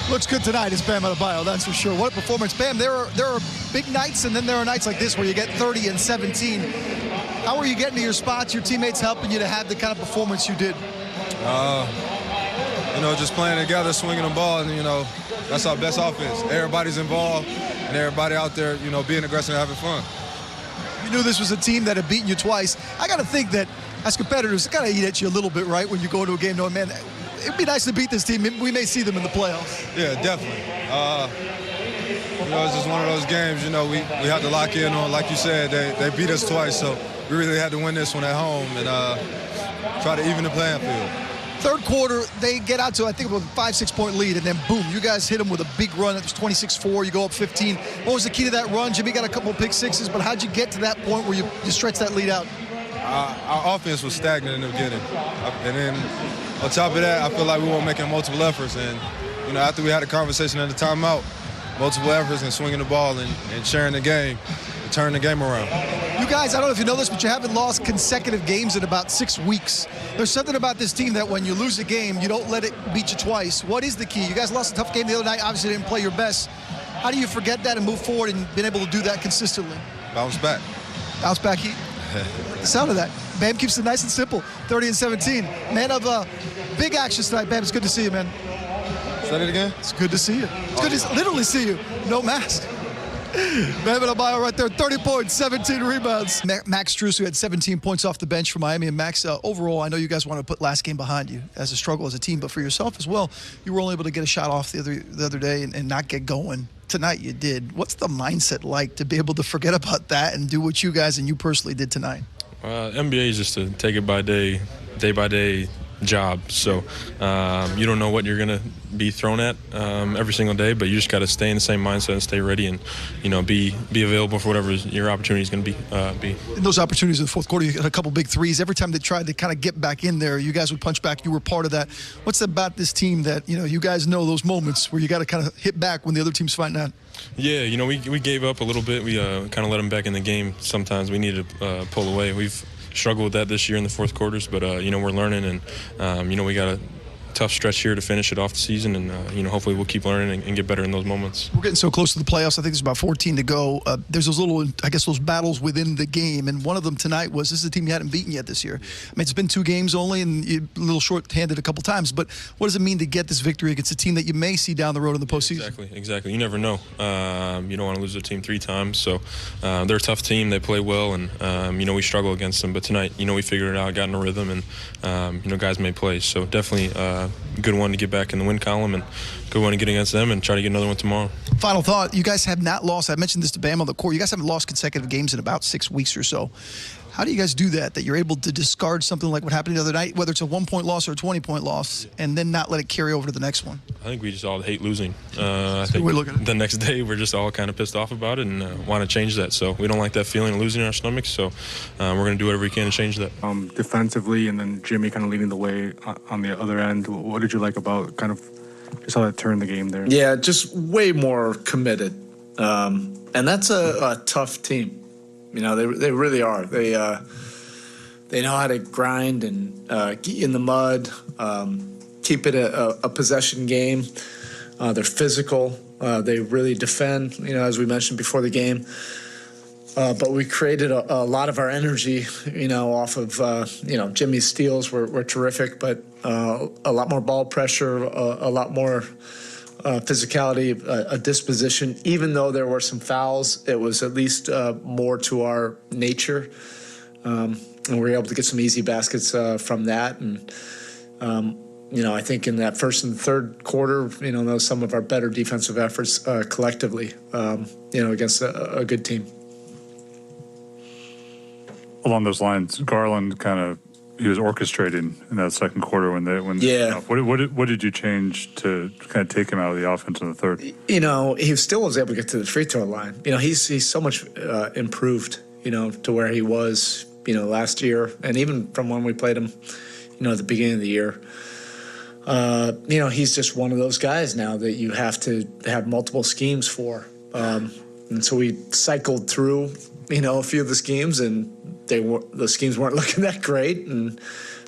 Looks good tonight is Bam Adebayo, that's for sure. What a performance. Bam, there are big nights, and then there are nights like this where you get 30 and 17. How are you getting to your spots, your teammates helping you to have the kind of performance you did? Just playing together, swinging the ball, and, that's our best offense. Everybody's involved, and everybody out there, being aggressive and having fun. You knew this was a team that had beaten you twice. I got to think that as competitors, it got to eat at you a little bit, right, when you go into a game knowing, man, it'd be nice to beat this team. We may see them in the playoffs. Yeah, definitely. It's just one of those games, we have to lock in on, like you said, they beat us twice, so we really had to win this one at home and try to even the playing field. Third quarter, they get out to, I think, a 5-6 point lead, and then boom, you guys hit them with a big run. It was 26-4. You go up 15. What was the key to that run? Jimmy got a couple of pick sixes, but how'd you get to that point where you stretch that lead out? Our offense was stagnant in the beginning. And then on top of that, I feel like we weren't making multiple efforts. And, after we had a conversation at the timeout, multiple efforts and swinging the ball and sharing the game, and turning the game around. You guys, I don't know if you know this, but you haven't lost consecutive games in about 6 weeks. There's something about this team that when you lose a game, you don't let it beat you twice. What is the key? You guys lost a tough game the other night, obviously didn't play your best. How do you forget that and move forward and been able to do that consistently? Bounce back. Bounce back heat. The sound of that. Bam keeps it nice and simple. 30 and 17. Man of big actions tonight. Bam, it's good to see you, man. Say it again? It's good to see you. It's good to literally see you. No mask. Bam Adebayo right there, 30 points, 17 rebounds. Max Struss, who had 17 points off the bench for Miami. And Max, overall, I know you guys want to put last game behind you as a struggle as a team, but for yourself as well, you were only able to get a shot off the other day and not get going. Tonight you did. What's the mindset like to be able to forget about that and do what you guys and you personally did tonight? NBA is just to take it by day by day job. So you don't know what you're going to be thrown at every single day, but you just got to stay in the same mindset and stay ready and, be available for whatever your opportunity is going to be. In those opportunities in the fourth quarter, you had a couple big threes. Every time they tried to kind of get back in there, you guys would punch back. You were part of that. What's about this team that, you guys know those moments where you got to kind of hit back when the other team's fighting out? Yeah, we gave up a little bit. We kind of let them back in the game. Sometimes we needed to pull away. We've struggled with that this year in the fourth quarters, but we're learning, and we got a tough stretch here to finish it off the season, and hopefully we'll keep learning and get better in those moments. We're getting so close to the playoffs. I think there's about 14 to go. There's those little, those battles within the game, and one of them tonight was this is a team you hadn't beaten yet this year. I mean, it's been 2 games only, and you're a little short-handed a couple times, but what does it mean to get this victory against a team that you may see down the road in the postseason? Exactly. You never know. You don't want to lose a team 3 times, so they're a tough team. They play well, and we struggle against them, but tonight, we figured it out, got in a rhythm, and guys made plays, so definitely a good one to get back in the win column and good one to get against them and try to get another one tomorrow. Final thought, you guys have not lost, I mentioned this to Bam on the court, you guys haven't lost consecutive games in about 6 weeks or so. How do you guys do that you're able to discard something like what happened the other night, whether it's a 1-point loss or a 20-point loss, and then not let it carry over to the next one? I think we just all hate losing. I think the next day we're just all kind of pissed off about it and want to change that. So we don't like that feeling of losing in our stomachs, so we're going to do whatever we can to change that. Defensively, and then Jimmy kind of leading the way on the other end. What did you like about kind of just how that turned the game there? Yeah, just way more committed. And that's a tough team. They really are. They know how to grind and get you in the mud, keep it a possession game. They're physical. They really defend, as we mentioned before the game. But we created a lot of our energy, off of, Jimmy's steals were terrific, but a lot more ball pressure, a lot more physicality, a disposition. Even though there were some fouls, it was at least more to our nature. And we were able to get some easy baskets from that. And, I think in that first and third quarter, those some of our better defensive efforts collectively, against a good team. Along those lines, Garland he was orchestrating in that second quarter yeah. What did you change to kind of take him out of the offense in the third? He still was able to get to the free throw line. He's so much improved, to where he was, last year, and even from when we played him, at the beginning of the year. He's just one of those guys now that you have to have multiple schemes for. And so we cycled through, a few of the schemes, and the schemes weren't looking that great, and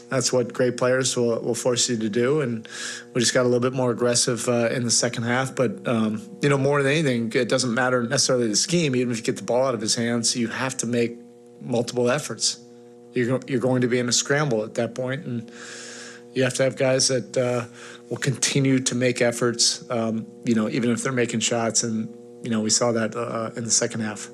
That's what great players will force you to do, and we just got a little bit more aggressive in the second half. But, more than anything, it doesn't matter necessarily the scheme. Even if you get the ball out of his hands, you have to make multiple efforts. You're going to be in a scramble at that point, and you have to have guys that will continue to make efforts, even if they're making shots. And, we saw that in the second half.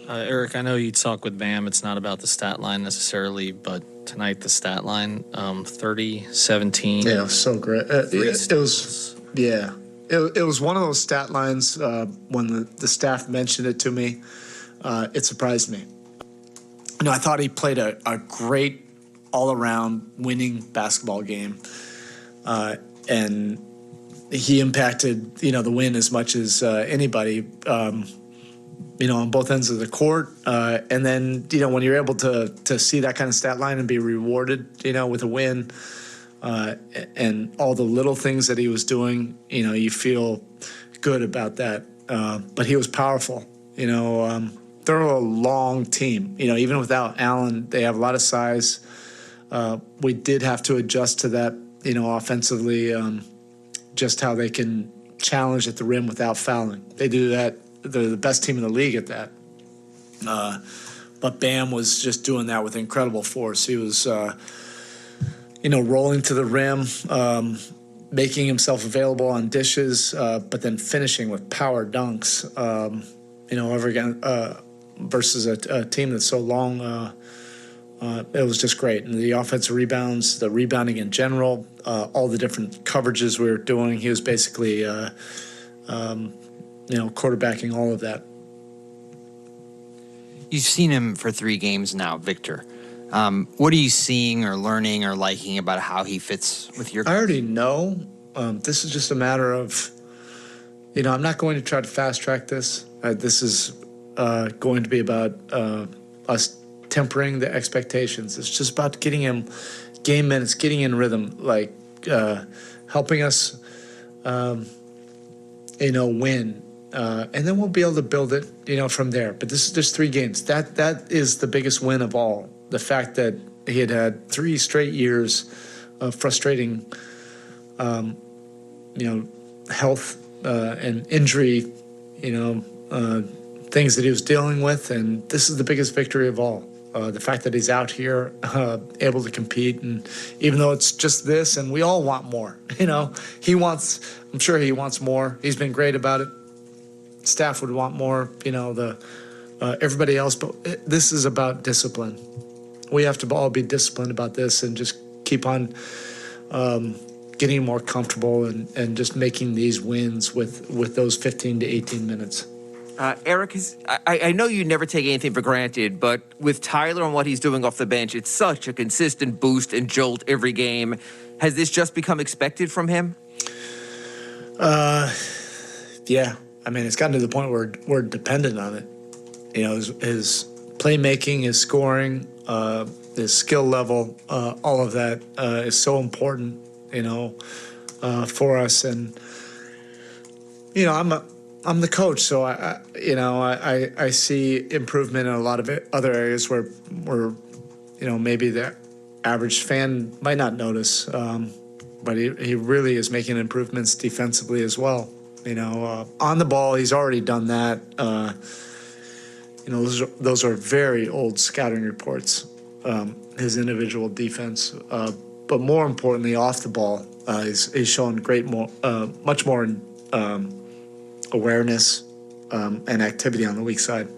Eric, I know you talk with Bam. It's not about the stat line necessarily, but tonight the stat line, 30, 17. Yeah, it was so great. It was one of those stat lines when the staff mentioned it to me. It surprised me. I thought he played a great all-around winning basketball game. And he impacted, the win as much as anybody, on both ends of the court. And then, when you're able to see that kind of stat line and be rewarded, with a win, and all the little things that he was doing, you feel good about that. But he was powerful. They're a long team. Even without Allen, they have a lot of size. We did have to adjust to that, offensively, just how they can challenge at the rim without fouling. They do that. They're the best team in the league at that. But Bam was just doing that with incredible force. He was, rolling to the rim, making himself available on dishes, but then finishing with power dunks, over again, versus a team that's so long. It was just great. And the offensive rebounds, the rebounding in general, all the different coverages we were doing, he was basically, quarterbacking all of that. You've seen him for 3 games now, Victor. What are you seeing or learning or liking about how he fits with your... I already know. This is just a matter of, I'm not going to try to fast track this. This is going to be about us tempering the expectations. It's just about getting him game minutes, getting in rhythm, helping us, win. And then we'll be able to build it, from there. But there's 3 games. That is the biggest win of all. The fact that he had 3 straight years of frustrating, health and injury, things that he was dealing with. And this is the biggest victory of all. The fact that he's out here, able to compete. And even though it's just this, and we all want more, I'm sure he wants more. He's been great about it. Staff would want more, everybody else. But this is about discipline. We have to all be disciplined about this and just keep on getting more comfortable and just making these wins with those 15 to 18 minutes. Eric, I know you never take anything for granted, but with Tyler and what he's doing off the bench, it's such a consistent boost and jolt every game. Has this just become expected from him? Yeah. I mean, it's gotten to the point where we're dependent on it. His playmaking, his scoring, his skill level, all of that is so important, for us. And, I'm the coach, so I see improvement in a lot of other areas where maybe the average fan might not notice, but he really is making improvements defensively as well. On the ball, he's already done that. Those are very old scouting reports, his individual defense. But more importantly, off the ball, he's shown much more awareness and activity on the weak side.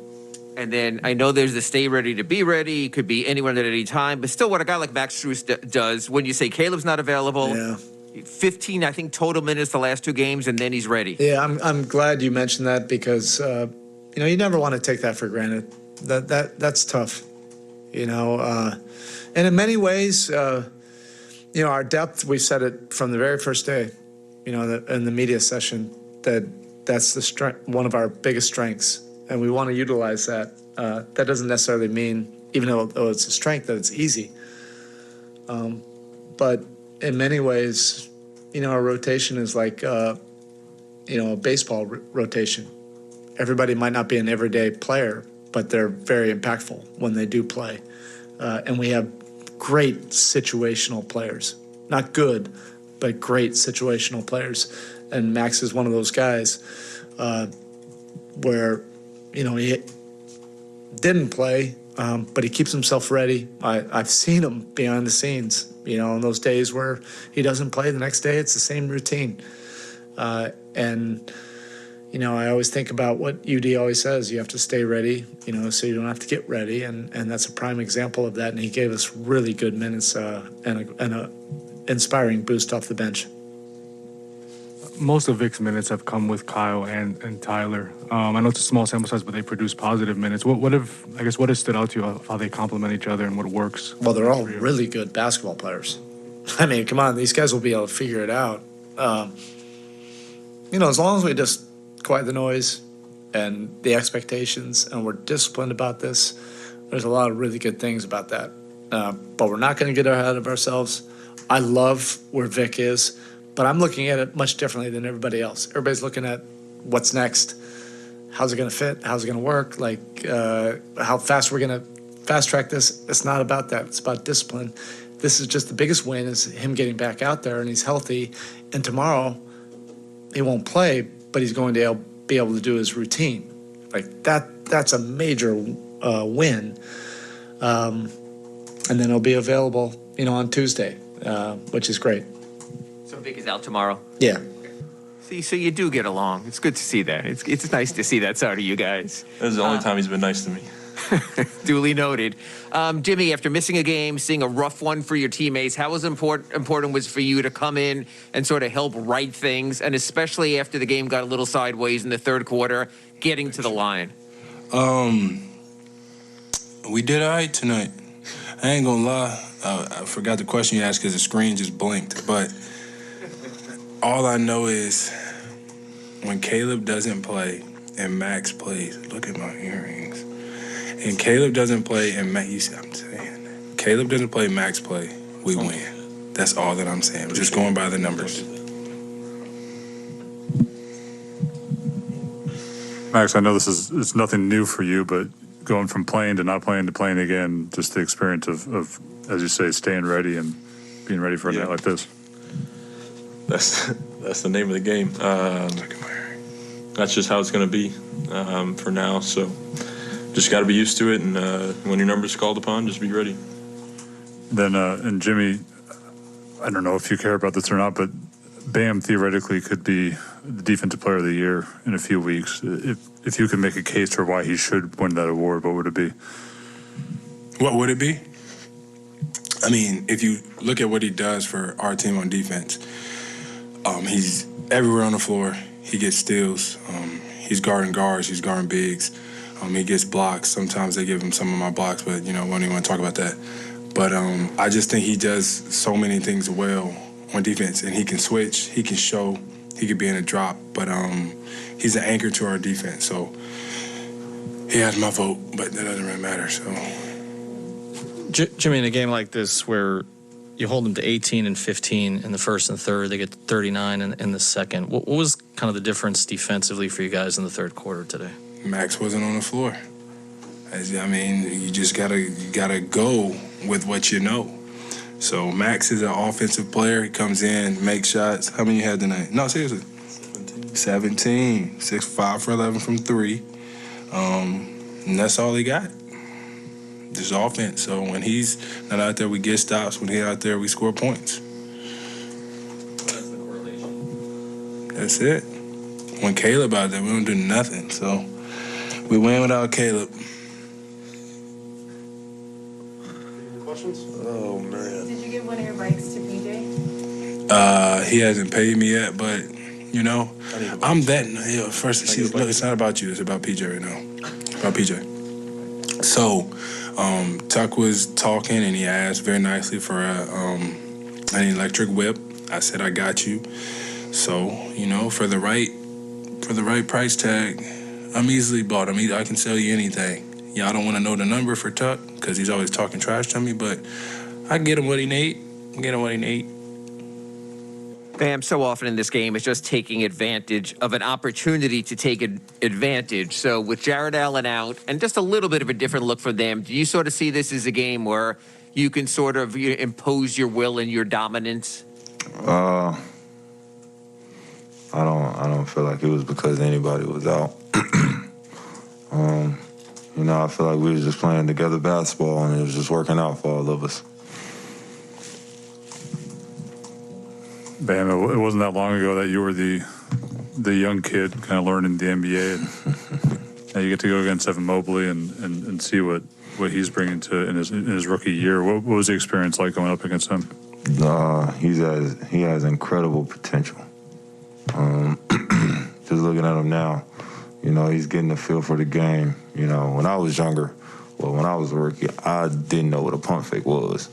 And then I know there's the stay ready to be ready. It could be anyone at any time. But still, what a guy like Max Struss does, when you say Caleb's not available, Yeah. 15, I think, total minutes the last 2 games, and then he's ready. Yeah, I'm glad you mentioned that because, you never want to take that for granted. That's tough, And in many ways, our depth, we said it from the very first day, in the media session, that's the strength, one of our biggest strengths, and we want to utilize that. That doesn't necessarily mean, even though it's a strength, that it's easy. But in many ways, our rotation is like, a baseball rotation. Everybody might not be an everyday player, but they're very impactful when they do play. And we have great situational players. Not good, but great situational players. And Max is one of those guys where, you know, he didn't play, but he keeps himself ready. I've seen him behind the scenes, you know, in those days where he doesn't play, the next day it's the same routine. And, you know, I always think about what UD always says, you have to stay ready, you know, so you don't have to get ready. And that's a prime example of that. And he gave us really good minutes and a inspiring boost off the bench. Most of Vic's minutes have come with Kyle and Tyler. I know it's a small sample size, but they produce positive minutes. What has stood out to you of how they complement each other and what works? Well, they're all really good basketball players. I mean, come on, these guys will be able to figure it out. You know, as long as we just quiet the noise and the expectations and we're disciplined about this, there's a lot of really good things about that. But we're not going to get ahead of ourselves. I love where Vic is, but I'm looking at it much differently than everybody else. Everybody's looking at what's next. How's it going to fit? How's it going to work? Like, how fast we're going to fast track this? It's not about that. It's about discipline. This is just the biggest win is him getting back out there and he's healthy. And tomorrow he won't play, but he's going to be able to do his routine. Like that's a major win. And then he'll be available, you know, on Tuesday, which is great. So Vic is out tomorrow. Yeah. See, so you do get along. It's good to see that. It's nice to see that side of you guys. This is the only time he's been nice to me. Duly noted. Jimmy, after missing a game, seeing a rough one for your teammates, how important was for you to come in and sort of help right things, and especially after the game got a little sideways in the third quarter, getting to the line? We did all right tonight. I ain't gonna lie. I forgot the question you asked because the screen just blinked. But all I know is when Caleb doesn't play and Max plays, look at my earrings. And Caleb doesn't play and I'm saying, Caleb doesn't play, Max play, we win. That's all that I'm saying. Just going by the numbers. Max, I know it's nothing new for you, but going from playing to not playing to playing again, just the experience of as you say, staying ready and being ready for a night like this. That's the name of the game. That's just how it's going to be for now. So just got to be used to it, and when your number's called upon, just be ready. Then, and Jimmy, I don't know if you care about this or not, but Bam theoretically could be the defensive player of the year in a few weeks. If you could make a case for why he should win that award, what would it be? What would it be? I mean, if you look at what he does for our team on defense, he's everywhere on the floor. He gets steals. He's guarding guards. He's guarding bigs. He gets blocks. Sometimes they give him some of my blocks, but, you know, we don't even want to talk about that. But I just think he does so many things well on defense, and he can switch. He can show. He could be in a drop, but he's an anchor to our defense. So he has my vote, but that doesn't really matter. So, Jimmy, in a game like this where you hold them to 18 and 15 in the first and third, they get 39 in the second. What was kind of the difference defensively for you guys in the third quarter today? Max wasn't on the floor. I mean, you just gotta go with what you know. So Max is an offensive player. He comes in, makes shots. How many you had tonight? No, seriously. 17. 6 5 for 11 from 3. And that's all he got. Just offense. So when he's not out there, we get stops. When he's out there, we score points. That's the correlation. That's it. When Caleb out there, we don't do nothing. So we win without Caleb. Questions? Oh, man. Did you give one of your bikes to PJ? He hasn't paid me yet, but, you know, I'm that. First, see, look, it's not about you. It's about PJ right now. About PJ. So, Tuck was talking, and he asked very nicely for an electric whip. I said, I got you. So, you know, for the right price tag, I'm easily bought. I can sell you anything. Y'all don't want to know the number for Tuck because he's always talking trash to me, but I get him what he need. Bam, so often in this game, it's just taking advantage of an opportunity to take advantage. So with Jared Allen out and just a little bit of a different look for them, do you sort of see this as a game where you can sort of impose your will and your dominance? I don't feel like it was because anybody was out. I feel like we was just playing together basketball and it was just working out for all of us. Bam, it wasn't that long ago that you were the young kid kind of learning the NBA, and now you get to go against Evan Mobley and see what he's bringing to in his rookie year. What was the experience like going up against him? He has incredible potential. Just looking at him now, he's getting a feel for the game. When I was younger, when I was a rookie, I didn't know what a pump fake was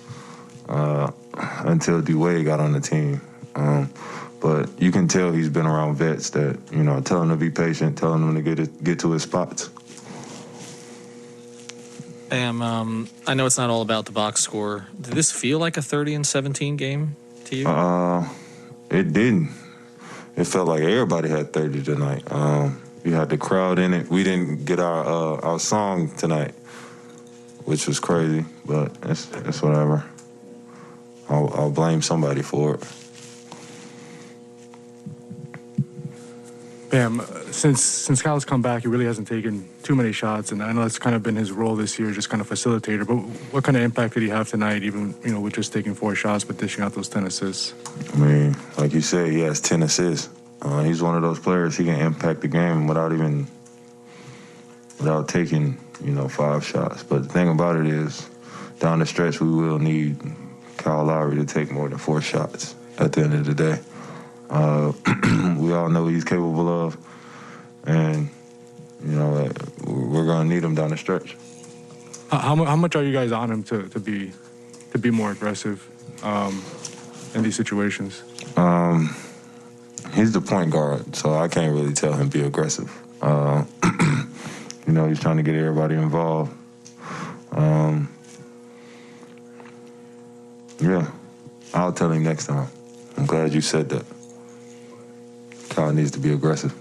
until D-Wade got on the team. But you can tell he's been around vets that, tell him to be patient, telling him to get to his spots. Bam, I know it's not all about the box score. Did this feel like a 30-17 game to you? It didn't. It felt like everybody had 30 tonight. You had the crowd in it. We didn't get our song tonight, which was crazy, but it's whatever. I'll blame somebody for it. Bam, since Kyle's come back, he really hasn't taken too many shots, and I know that's kind of been his role this year, just kind of facilitator. But what kind of impact did he have tonight, even with just taking 4 shots but dishing out those 10 assists? I mean, like you said, he has 10 assists. He's one of those players, he can impact the game without taking 5 shots. But the thing about it is, down the stretch, we will need Kyle Lowry to take more than 4 shots at the end of the day. We all know what he's capable of, and we're going to need him down the stretch. How much are you guys on him to be more aggressive in these situations? He's the point guard, so I can't really tell him be aggressive. He's trying to get everybody involved. Yeah, I'll tell him next time. I'm glad you said that. Kyle needs to be aggressive.